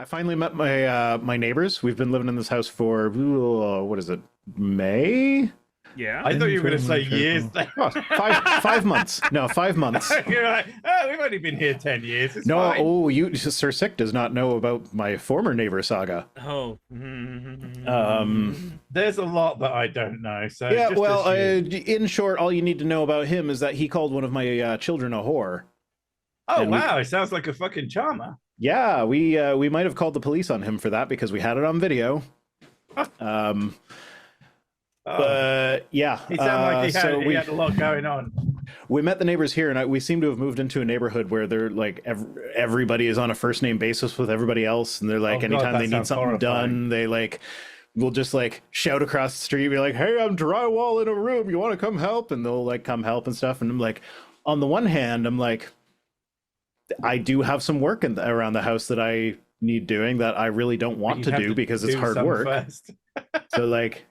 finally met my neighbors. We've been living in this house for what is it? May? Yeah. I thought you were going to say years there. Oh, 5 months. No, 5 months. You're like, oh, we've only been here 10 years. It's No, fine. oh, Sir Sick does not know about my former neighbor saga. Oh. There's a lot that I don't know. So Yeah, just well, assume. in short, all you need to know about him is that he called one of my children a whore. Oh and wow, it sounds like a fucking charmer. Yeah, we might have called the police on him for that because we had it on video. But yeah, He sounded like he had a lot going on. We met the neighbors here, and we seem to have moved into a neighborhood where they're like everybody is on a first name basis with everybody else, and they're like anytime they need something done, they like will just like shout across the street, be like, "Hey, I'm drywall in a room. You want to come help?" And they'll like come help and stuff. And I'm like, on the one hand, I'm like, I do have some work around the house that I need doing that I really don't want to do because it's hard work. First. So like.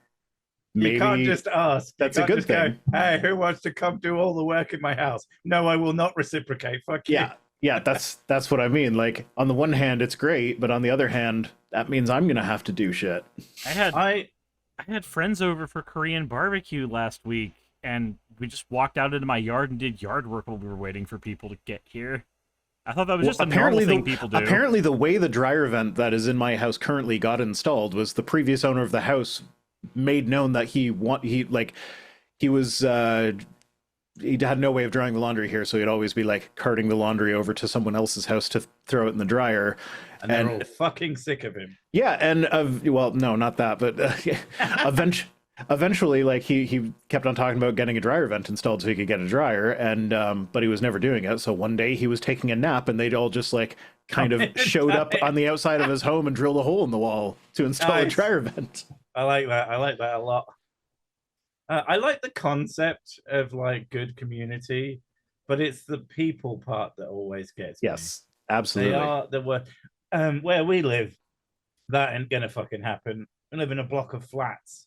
Maybe you can't just ask. That's a good thing. Go, hey, who wants to come do all the work in my house? No, I will not reciprocate. Fuck you. Yeah, that's what I mean. Like, on the one hand, it's great, but on the other hand, that means I'm gonna have to do shit. I had friends over for Korean barbecue last week, and we just walked out into my yard and did yard work while we were waiting for people to get here. I thought that was just a normal thing people do. Apparently, the way the dryer vent that is in my house currently got installed was the previous owner of the house made known that he had no way of drying the laundry here, so he'd always be like carting the laundry over to someone else's house to throw it in the dryer, and they're all fucking sick of him. Yeah, and well, no, not that, but eventually, like he kept on talking about getting a dryer vent installed so he could get a dryer, and but he was never doing it. So one day he was taking a nap, and they'd all just like kind of showed up on the outside of his home and drilled a hole in the wall to install a dryer vent. I like that. I like that a lot. I like the concept of like good community, but it's the people part that always gets me. Yes, absolutely. They are the worst. Where we live, that ain't gonna fucking happen. We live in a block of flats,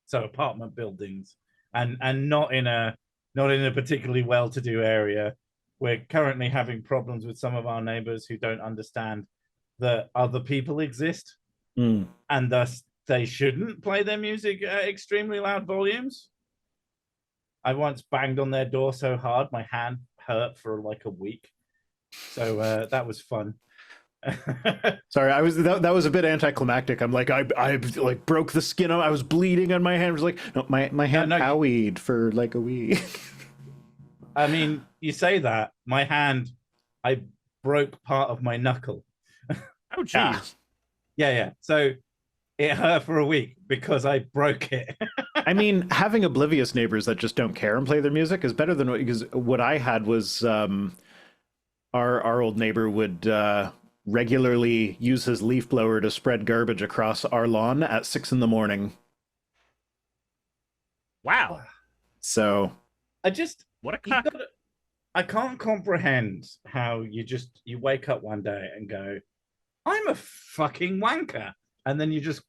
so apartment buildings, and not in a particularly well-to-do area. We're currently having problems with some of our neighbors who don't understand that other people exist, and thus they shouldn't play their music at extremely loud volumes. I once banged on their door so hard my hand hurt for like a week. So that was fun. Sorry, that was a bit anticlimactic. I'm like, I like broke the skin. I was bleeding on my hand. I was like, no, my hand owied for like a week. I mean, you say that. My hand, I broke part of my knuckle. Oh, jeez. Yeah. So it hurt for a week because I broke it. I mean, having oblivious neighbors that just don't care and play their music is better than because what I had was our old neighbor would regularly use his leaf blower to spread garbage across our lawn at 6 a.m. Wow. So what a cock. I can't comprehend how you wake up one day and go, I'm a fucking wanker. And then you just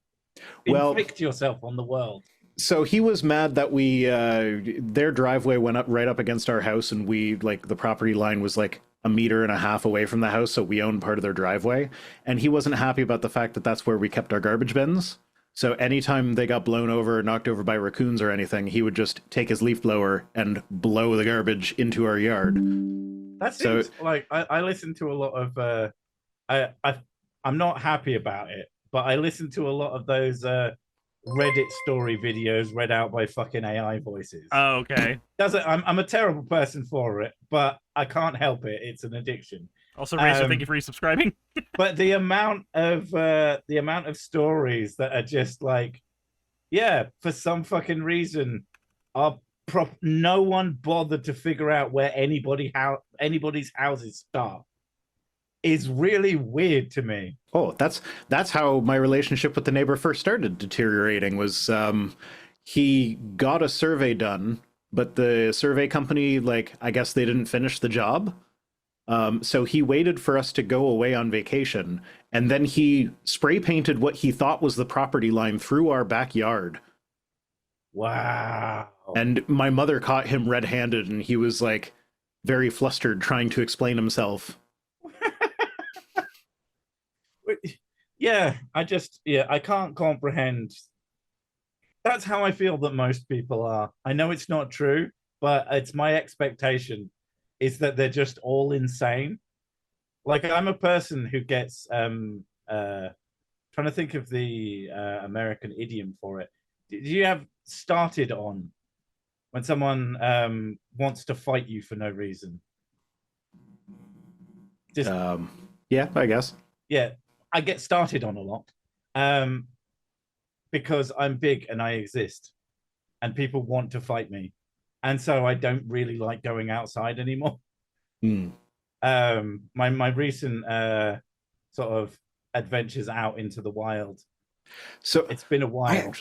inflict yourself on the world. So he was mad that we their driveway went up right up against our house, and we like the property line was like 1.5 meters away from the house, so we owned part of their driveway. And he wasn't happy about the fact that that's where we kept our garbage bins. So anytime they got blown over or knocked over by raccoons or anything, he would just take his leaf blower and blow the garbage into our yard. That seems like I listen to a lot of I'm not happy about it. But I listen to a lot of those Reddit story videos read out by fucking AI voices. Oh, okay. I'm a terrible person for it, but I can't help it. It's an addiction. Also, Razor, thank you for resubscribing. But the amount of stories that are just like, yeah, for some fucking reason, no one bothered to figure out where anybody's houses start. Is really weird to me. Oh, that's how my relationship with the neighbor first started deteriorating. Was he got a survey done, but the survey company, like, I guess they didn't finish the job. So he waited for us to go away on vacation, and then he spray painted what he thought was the property line through our backyard. Wow. And my mother caught him red-handed, and he was like very flustered trying to explain himself. Yeah, I can't comprehend. That's how I feel that most people are. I know it's not true, but it's my expectation is that they're just all insane. Like I'm a person who gets trying to think of the American idiom for it. Did you have started on when someone wants to fight you for no reason? Just Yeah, I guess. yeah, I get started on a lot um, because I'm big and I exist, and people want to fight me, and so I don't really like going outside anymore. Mm. My recent sort of adventures out into the wild. So it's been a while.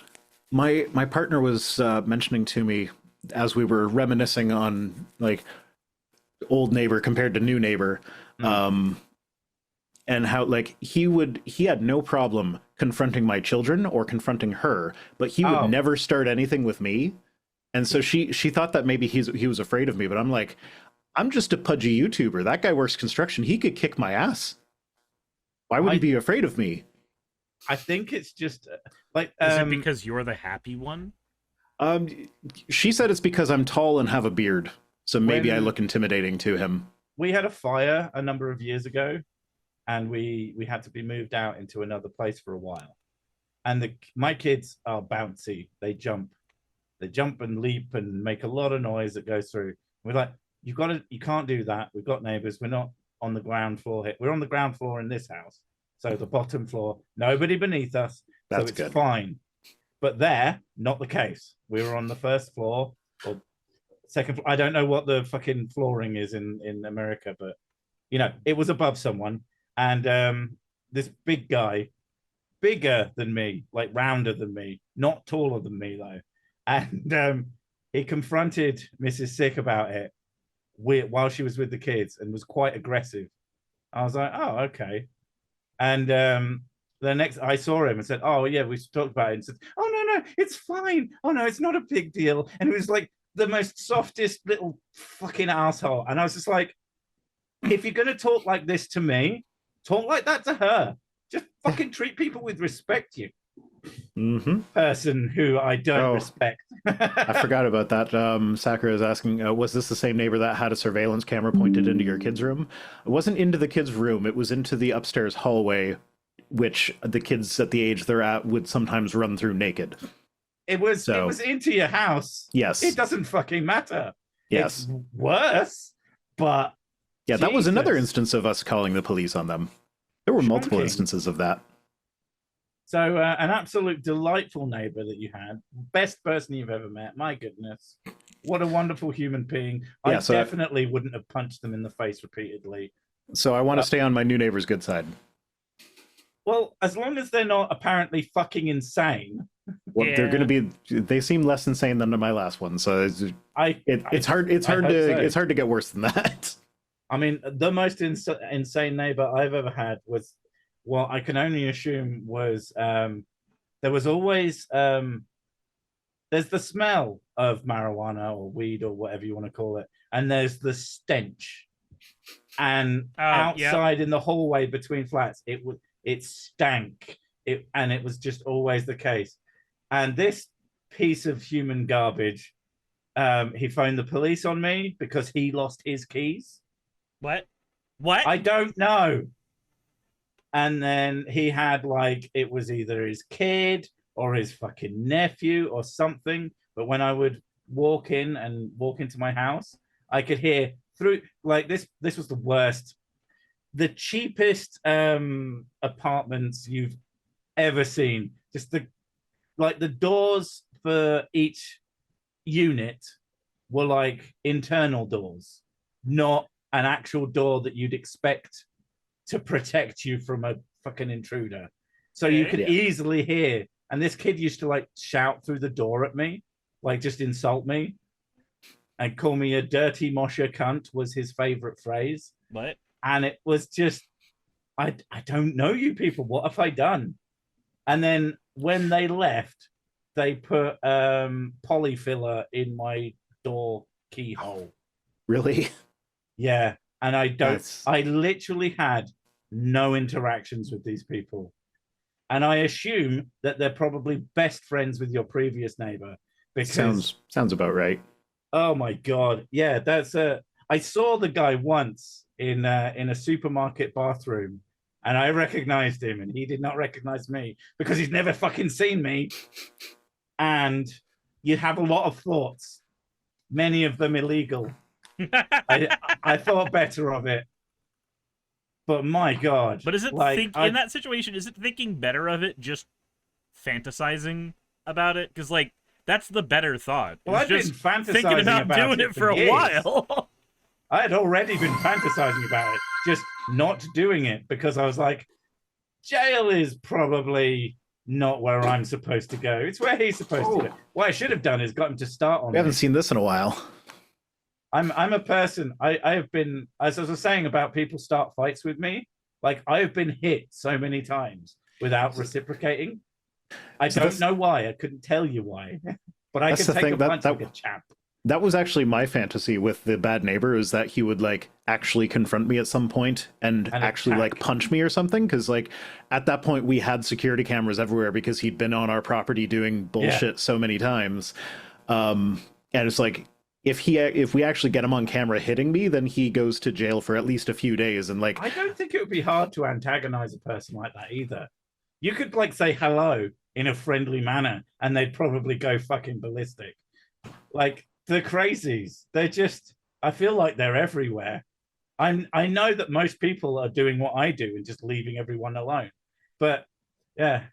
My partner was mentioning to me as we were reminiscing on like old neighbor compared to new neighbor, and how like he had no problem confronting my children or confronting her, but he would never start anything with me. And so she thought that maybe he was afraid of me, but I'm like, I'm just a pudgy YouTuber. That guy works construction. He could kick my ass. Why would he be afraid of me? I think it's just like is it because you're the happy one? She said it's because I'm tall and have a beard, so maybe I look intimidating to him. We had a fire a number of years ago, and we had to be moved out into another place for a while. And my kids are bouncy. They jump and leap and make a lot of noise that goes through. We're like, you can't do that. We've got neighbors. We're not on the ground floor here. We're on the ground floor in this house. So the bottom floor, nobody beneath us. So it's good. Fine. But there, not the case. We were on the first floor or second floor. I don't know what the fucking flooring is in America, but you know, it was above someone. And this big guy, bigger than me, like rounder than me, not taller than me though. And he confronted Mrs. Sick about it while she was with the kids and was quite aggressive. I was like, oh, okay. And the next I saw him and said, oh yeah, we talked about it, and said, oh no, it's fine. Oh no, it's not a big deal. And it was like the most softest little fucking asshole. And I was just like, if you're gonna talk like this to me, talk like that to her. Just fucking treat people with respect, you person who I don't respect. I forgot about that. Sakura is asking, was this the same neighbor that had a surveillance camera pointed into your kids' room? It wasn't into the kids' room. It was into the upstairs hallway, which the kids at the age they're at would sometimes run through naked. It was into your house. Yes. It doesn't fucking matter. Yes. It's worse, but yeah, Jesus. That was another instance of us calling the police on them. There were multiple instances of that. So an absolute delightful neighbor that you had. Best person you've ever met. My goodness. What a wonderful human being. Yeah, I definitely wouldn't have punched them in the face repeatedly. So I want to stay on my new neighbor's good side. Well, as long as they're not apparently fucking insane. Well, they're going to be. They seem less insane than my last one. So it's hard to get worse than that. I mean, the most insane neighbor I've ever had was, what I can only assume was there was always there's the smell of marijuana or weed or whatever you want to call it, and there's the stench. And outside in the hallway between flats, it stank. And it was just always the case. And this piece of human garbage, he phoned the police on me because he lost his keys. What? I don't know. And then he had it was either his kid or his fucking nephew or something. But when I would walk into my house, I could hear through this was the worst, the cheapest apartments you've ever seen. Just the doors for each unit were internal doors, not an actual door that you'd expect to protect you from a fucking intruder. So you could easily hear, and this kid used to shout through the door at me, just insult me and call me a dirty mosher cunt was his favorite phrase. What? And it was just, I don't know you people. What have I done? And then when they left, they put polyfiller in my door keyhole. Really? Yeah. And I literally had no interactions with these people. And I assume that they're probably best friends with your previous neighbor. Because sounds about right. Oh my God. Yeah, I saw the guy once in a supermarket bathroom, and I recognized him, and he did not recognize me because he's never fucking seen me. And you have a lot of thoughts, many of them illegal. I thought better of it. But my God. But is it in that situation, is it thinking better of it, just fantasizing about it? Because, like, that's the better thought. Well, I've been fantasizing thinking about doing it for a while. I had already been fantasizing about it, just not doing it because I was like, jail is probably not where I'm supposed to go. It's where he's supposed to go. What I should have done is got him to start on. We haven't seen this in a while. I'm a person. I have been, as I was saying about people start fights with me, like I have been hit so many times without reciprocating. I don't know why. I couldn't tell you why. But I could take a punch like a champ. That was actually my fantasy with the bad neighbor, is that he would like actually confront me at some point and actually attack. Like punch me or something. Because like at that point we had security cameras everywhere because he'd been on our property doing bullshit so many times. And it's like if we actually get him on camera hitting me, then he goes to jail for at least a few days. And like I don't think it would be hard to antagonize a person like that either. You could like say hello in a friendly manner and they'd probably go fucking ballistic. Like the crazies, they're just, I feel like they're everywhere. I know that most people are doing what I do and just leaving everyone alone. But yeah,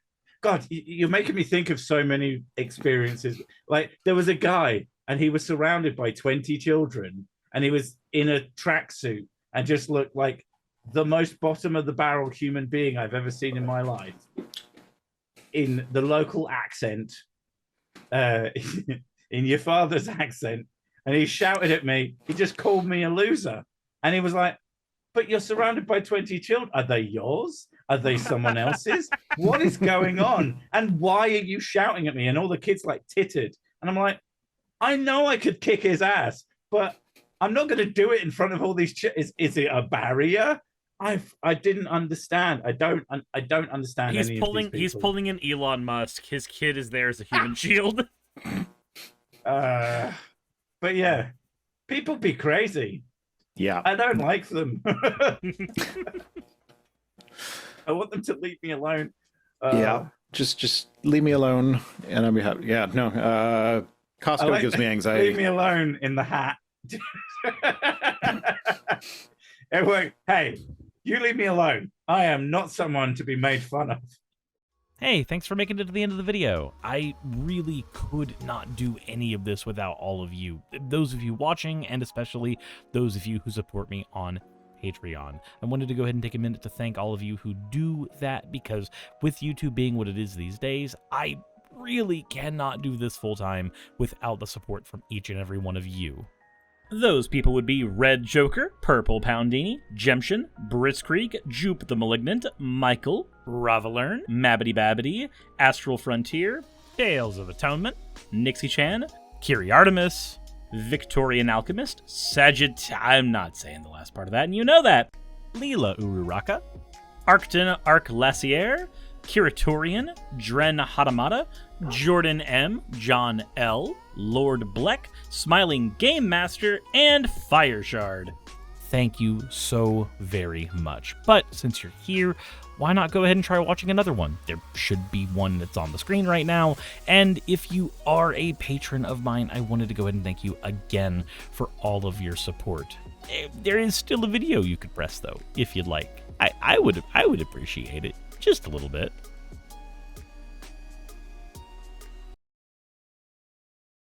God, you're making me think of so many experiences. Like there was a guy and he was surrounded by 20 children and he was in a tracksuit and just looked like the most bottom of the barrel human being I've ever seen in my life. In the local accent, in your father's accent, and he shouted at me. He just called me a loser, and he was like, "But you're surrounded by 20 children. Are they yours? Are they someone else's? What is going on? And why are you shouting at me?" And all the kids like tittered, and I'm like, "I know I could kick his ass, but I'm not going to do it in front of all these. Is it a barrier?" I didn't understand. I don't understand. He's pulling an Elon Musk. His kid is there as a human shield. But yeah, people be crazy. Yeah, I don't like them. I want them to leave me alone. Yeah, just leave me alone, and I'll be happy. Yeah, no, Costco gives me anxiety. Leave me alone in the hat. Hey, you leave me alone. I am not someone to be made fun of. Hey, thanks for making it to the end of the video. I really could not do any of this without all of you. Those of you watching, and especially those of you who support me on Patreon. I wanted to go ahead and take a minute to thank all of you who do that, because with YouTube being what it is these days, I really cannot do this full time without the support from each and every one of you. Those people would be Red Joker, Purple Poundini, Jemshin, Britzkrieg, Jupe the Malignant, Michael, Ravalern, Mabbity Babbity, Astral Frontier, Tales of Atonement, Nixie Chan, Kiri Artemis, Victorian Alchemist, I'm not saying the last part of that, and you know that, Leela Ururaka, Arcton Arclacier, Kiratorian, Dren Hadamata, Jordan M, John L, Lord Bleck, Smiling Game Master, and Fireshard. Thank you so very much. But since you're here, why not go ahead and try watching another one? There should be one that's on the screen right now. And if you are a patron of mine, I wanted to go ahead and thank you again for all of your support. There is still a video you could press though, if you'd like. I would appreciate it just a little bit.